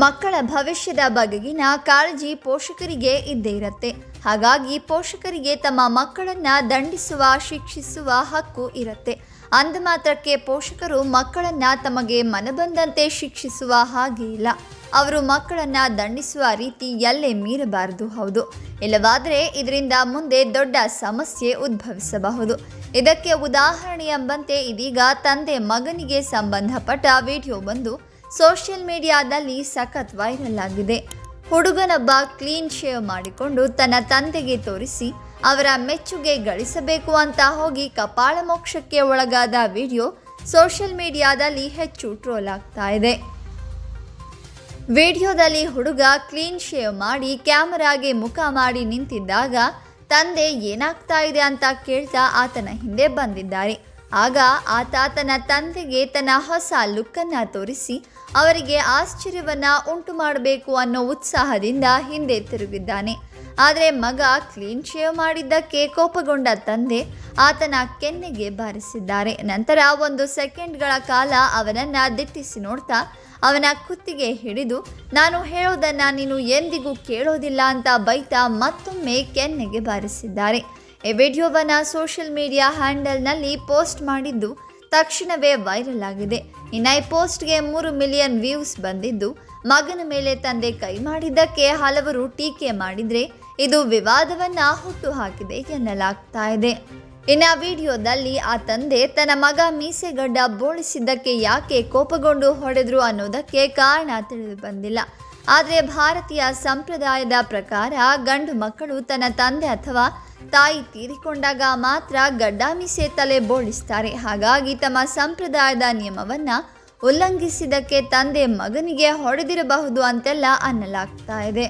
ಮಕ್ಕಳ ಭವಿಷ್ಯದ ಬಗೆಗಿನ ಕಾಳಜಿ ಪೋಷಕರಿಗೆ ಇದ್ದೇ ಇರುತ್ತೆ. ಹಾಗಾಗಿ ಪೋಷಕರಿಗೆ ತಮ್ಮ ಮಕ್ಕಳನ್ನು ದಂಡಿಸುವ, ಶಿಕ್ಷಿಸುವ ಹಕ್ಕು ಇರುತ್ತೆ. ಅಂದ ಮಾತ್ರಕ್ಕೆ ಪೋಷಕರು ಮಕ್ಕಳನ್ನು ತಮಗೆ ಮನಬಂದಂತೆ ಶಿಕ್ಷಿಸುವ ಹಾಗೆ ಇಲ್ಲ. ಅವರು ಮಕ್ಕಳನ್ನು ದಂಡಿಸುವ ರೀತಿ ಎಲ್ಲೇ ಮೀರಬಾರದು. ಹೌದು, ಇಲ್ಲವಾದರೆ ಇದರಿಂದ ಮುಂದೆ ದೊಡ್ಡ ಸಮಸ್ಯೆ ಉದ್ಭವಿಸಬಹುದು. ಇದಕ್ಕೆ ಉದಾಹರಣೆ ಎಂಬಂತೆ ಇದೀಗ ತಂದೆ ಮಗನಿಗೆ ಸಂಬಂಧಪಟ್ಟ ವಿಡಿಯೋ ಬಂದು ಸೋಷಿಯಲ್ ಮೀಡಿಯಾದಲ್ಲಿ ಸಖತ್ ವೈರಲ್ ಆಗಿದೆ. ಹುಡುಗನೊಬ್ಬ ಕ್ಲೀನ್ ಶೇವ್ ಮಾಡಿಕೊಂಡು ತನ್ನ ತಂದೆಗೆ ತೋರಿಸಿ ಅವರ ಮೆಚ್ಚುಗೆ ಗಳಿಸಬೇಕು ಅಂತ ಹೋಗಿ ಕಪಾಳ ಮೋಕ್ಷಕ್ಕೆ ಒಳಗಾದ ವಿಡಿಯೋ ಸೋಷಿಯಲ್ ಮೀಡಿಯಾದಲ್ಲಿ ಹೆಚ್ಚು ಟ್ರೋಲ್ ಆಗ್ತಾ ಇದೆ. ವಿಡಿಯೋದಲ್ಲಿ ಹುಡುಗ ಕ್ಲೀನ್ ಶೇವ್ ಮಾಡಿ ಕ್ಯಾಮರಾಗೆ ಮುಖ ಮಾಡಿ ನಿಂತಿದ್ದಾಗ ತಂದೆ ಏನಾಗ್ತಾ ಇದೆ ಅಂತ ಕೇಳ್ತಾ ಆತನ ಹಿಂದೆ ಬಂದಿದ್ದಾರೆ. ಆಗ ಆತ ತನ್ನ ತಂದೆಗೆ ತನ್ನ ಹೊಸ ಲುಕ್ಕನ್ನು ತೋರಿಸಿ ಅವರಿಗೆ ಆಶ್ಚರ್ಯವನ್ನು ಉಂಟು ಮಾಡಬೇಕು ಅನ್ನೋ ಉತ್ಸಾಹದಿಂದ ಹಿಂದೆ ತಿರುಗಿದ್ದಾನೆ. ಆದರೆ ಮಗ ಕ್ಲೀನ್ ಶೇವ್ ಮಾಡಿದ್ದಕ್ಕೆ ಕೋಪಗೊಂಡ ತಂದೆ ಆತನ ಕೆನ್ನೆಗೆ ಬಾರಿಸಿದ್ದಾರೆ. ನಂತರ 1 ಸೆಕೆಂಡ್ಗಳ ಕಾಲ ಅವನನ್ನು ದಿಟ್ಟಿಸಿ ನೋಡ್ತಾ ಅವನ ಕುತ್ತಿಗೆ ಹಿಡಿದು ನಾನು ಹೇಳೋದನ್ನು ನೀನು ಎಂದಿಗೂ ಕೇಳೋದಿಲ್ಲ ಅಂತ ಬೈತಾ ಮತ್ತೊಮ್ಮೆ ಕೆನ್ನೆಗೆ ಬಾರಿಸಿದ್ದಾರೆ. ಈ ವಿಡಿಯೋವನ್ನು ಸೋಷಿಯಲ್ ಮೀಡಿಯಾ ಹ್ಯಾಂಡಲ್ನಲ್ಲಿ ಪೋಸ್ಟ್ ಮಾಡಿದ್ದು ತಕ್ಷಣವೇ ವೈರಲ್ ಆಗಿದೆ. ಇನ್ನು ಈ ಪೋಸ್ಟ್ಗೆ 3 ಮಿಲಿಯನ್ ವ್ಯೂಸ್ ಬಂದಿದ್ದು, ಮಗನ ಮೇಲೆ ತಂದೆ ಕೈ ಮಾಡಿದ್ದಕ್ಕೆ ಹಲವರು ಟೀಕೆ ಮಾಡಿದರೆ ಇದು ವಿವಾದವನ್ನು ಹುಟ್ಟು ಹಾಕಿದೆ ಎನ್ನಲಾಗ್ತಾ ಇದೆ. ಇನ್ನು ವಿಡಿಯೋದಲ್ಲಿ ಆ ತಂದೆ ತನ್ನ ಮಗ ಮೀಸೆಗಡ್ಡ ಬೋಳಿಸಿದ್ದಕ್ಕೆ ಯಾಕೆ ಕೋಪಗೊಂಡು ಹೊಡೆದ್ರು ಅನ್ನೋದಕ್ಕೆ ಕಾರಣ ತಿಳಿದು ಬಂದಿಲ್ಲ. ಆದರೆ ಭಾರತೀಯ ಸಂಪ್ರದಾಯದ ಪ್ರಕಾರ ಗಂಡು ಮಕ್ಕಳು ತನ್ನ ತಂದೆ ಅಥವಾ ತಾಯಿ ತೀರಿಕೊಂಡಾಗ ಮಾತ್ರ ಗಡ್ಡ ಮೀಸೆ ತಲೆ ಬೋಳಿಸ್ತಾರೆ. ಹಾಗಾಗಿ ತಮ್ಮ ಸಂಪ್ರದಾಯದ ನಿಯಮವನ್ನು ಉಲ್ಲಂಘಿಸಿದ್ದಕ್ಕೆ ತಂದೆ ಮಗನಿಗೆ ಹೊಡೆದಿರಬಹುದು ಅಂತೆಲ್ಲ ಅನ್ನಲಾಗ್ತಾ ಇದೆ.